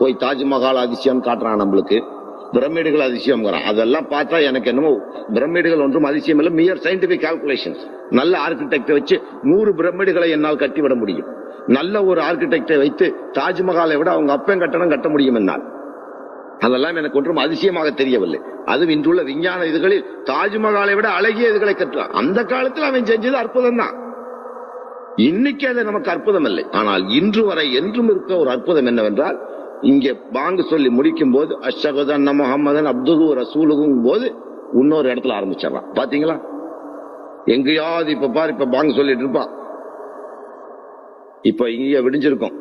போய் தாஜ்மஹால் அதிசயம் காட்டுறான், நம்மளுக்கு பிரமிடுகள் அதிசயம். அதெல்லாம் பார்த்தா எனக்கு என்னமோ பிரமிடுகள் ஒன்றும் அதிசயம் இல்லை, மியர் சயின்டிபிக் கால்குலேஷன்ஸ். நல்ல ஆர்கிடெக்டை வச்சு 100 பிரமிடுகளை என்னால் கட்டிவிட முடியும். நல்ல ஒரு ஆர்கிடெக்டை வைத்து தாஜ்மஹாலை விட அவங்க அப்பன் கட்டணம் கட்ட முடியும் என்னால். அதெல்லாம் எனக்கு ஒன்றும் அதிசயமாக தெரியவில்லை. அது இன்றுள்ள விஞ்ஞான இதுகளில் தாஜ்மஹாலை விட அழகிய இதுகளை கட்டலாம். அந்த காலத்தில் அவன் செஞ்சது அற்புதம் தான். இன்னைக்கு அது நமக்கு அற்புதம் இல்லை. ஆனால் இன்று வரை என்றும் இருக்க ஒரு அற்புதம் என்னவென்றால், இங்கே பாங்கு சொல்லி முடிக்கும் போது அஷ்ஹது அன்ன முஹம்மதன் அப்துஹு ரசூலுஹும் போது இன்னொரு இடத்துல ஆரம்பிச்சிடறான். பாத்தீங்களா? எங்கேயாவது இப்ப பாரு, இப்ப பாங்கு சொல்லிட்டு இருப்பான். இப்ப இங்க விடிஞ்சிருக்கும்,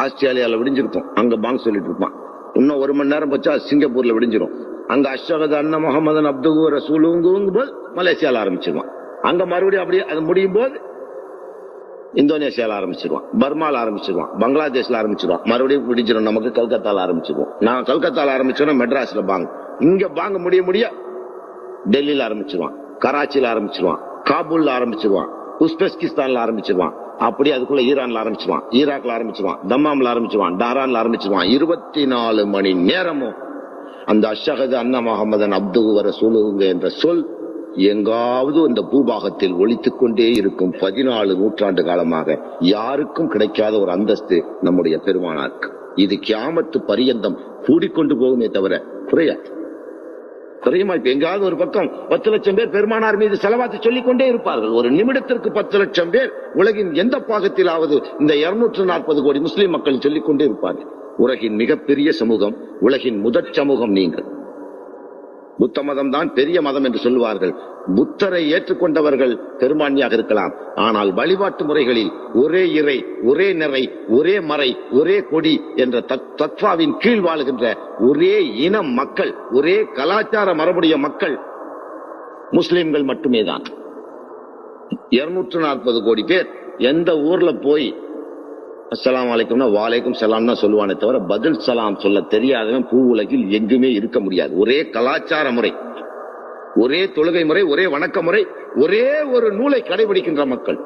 ஆஸ்திரேலியால விடிஞ்சிருக்கும், அங்க பாங்கு சொல்லிட்டு இருப்பான். இன்னும் 1 மணி நேரம் போச்சா சிங்கப்பூர்ல விடிஞ்சிரும். அங்க அஷ்ஹது அன்ன முஹம்மதன் அப்துஹு ரசூலுஹும் போது மலேசியால ஆரம்பிச்சிருவான். அங்க மறுபடியும் அப்படியே அது முடியும் போது இந்தோனேஷியால ஆரம்பிச்சிருவான், பர்மால ஆரம்பிச்சிருவான், பங்களாதேஷ்ல ஆரம்பிச்சிருவான், மறுபடியும் விடிஞ்சிரும். நமக்கு கல்கத்தால ஆரம்பிச்சிருவோம். நான் கல்கத்தால ஆரம்பிச்சோன்னா மெட்ராஸ்ல பாங்கு, இங்க பாங்கு முடிய டெல்லியில ஆரம்பிச்சிருவான், கராச்சியில ஆரம்பிச்சிருவான், காபூல்ல ஆரம்பிச்சிருவான், உஸ்பெஸ்கிஸ்தான்ல ஆரம்பிச்சிருவான், அப்படி அதுக்குள்ள ஈரான்ல ஆரம்பிச்சிருவான், ஈராக்ல ஆரம்பிச்சிருவான், தம்மாம்ல ஆரம்பிச்சிருவான், டாரான்ல ஆரம்பிச்சிருவான். 24 மணி நேரமும் அந்த அஷ்ஹது அன்ன முஹம்மதன் அப்துஹு வ ரசூலுஹு என்ற சொல் எங்காவது இந்த பூபாகத்தில் ஒலித்துக் கொண்டே இருக்கும். 14 நூற்றாண்டு காலமாக யாருக்கும் கிடைக்காத ஒரு அந்தஸ்து நம்முடைய பெருமானாருக்கு. இது கியாமத்து பரியந்தம் கூடிக்கொண்டு போகுமே தவிர குறையுமா? இப்ப எங்காவது ஒரு பக்கம் 10 லட்சம் பேர் பெருமானார் மீது செலவாத்து சொல்லிக் கொண்டே இருப்பார்கள். ஒரு நிமிடத்திற்கு 10 லட்சம் பேர் உலகின் எந்த பாகத்திலாவது இந்த 240 கோடி முஸ்லிம் மக்கள் சொல்லிக் கொண்டே இருப்பார்கள். உலகின் மிகப்பெரிய சமூகம், உலகின் முதற் சமூகம் நீங்கள். புத்த மதம் தான் பெரிய மதம் என்று சொல்லுவார்கள். புத்தரை ஏற்றுக்கொண்டவர்கள் பெரும்பான்மையாக இருக்கலாம். ஆனால் வழிபாட்டு முறைகளில் ஒரே இறை, ஒரே நிறை, ஒரே மறை, ஒரே கொடி என்ற தத்வாவின் கீழ் வாழுகின்ற ஒரே இன மக்கள், ஒரே கலாச்சார மரபுடைய மக்கள் முஸ்லிம்கள் மட்டுமே தான். 240 கோடி பேர் எந்த ஊர்ல போய் அஸ்ஸலாமு அலைக்கும்னா வாலைக்கும் சலாம் தான் சொல்லுவானே தவிர பதில் சலாம் சொல்ல தெரியாதவன் பூ உலகில் எங்குமே இருக்க முடியாது. ஒரே கலாச்சார முறை, ஒரே தொழுகை முறை, ஒரே வணக்க முறை, ஒரே ஒரு நூலை கடைபிடிக்கின்ற மக்கள்,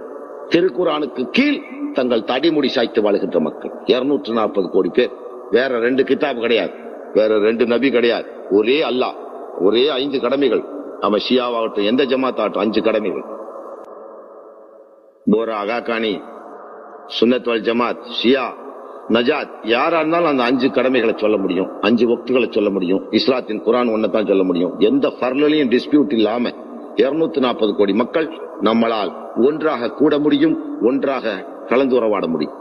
திருக்குரானுக்கு கீழ் தங்கள் தடிமுடி சாய்த்து வாழ்கின்ற மக்கள் 240 கோடி பேர். வேற 2 கிதாப் கிடையாது, வேற 2 நபி கிடையாது. ஒரே அல்லாஹ், ஒரே 5 கடமைகள். நம்ம ஷியாவாகட்டும் எந்த ஜமாத்தாகட்டும் 5 கடமைகள். போரா, அகாகானி, சுன்னத் வல் ஜமாத், ஷியா, நஜாத், யாரா இருந்தாலும் அந்த 5 கடமைகளை சொல்ல முடியும், 5 வக்துகளை சொல்ல முடியும். இஸ்லாத்தின் குரான் ஒன்னதான் சொல்ல முடியும். எந்த ஃபர்லையும் டிஸ்பியூட் இல்லாம 240 கோடி மக்கள் நம்மளால் ஒன்றாக கூட முடியும், ஒன்றாக கலந்துரையாட முடியும்.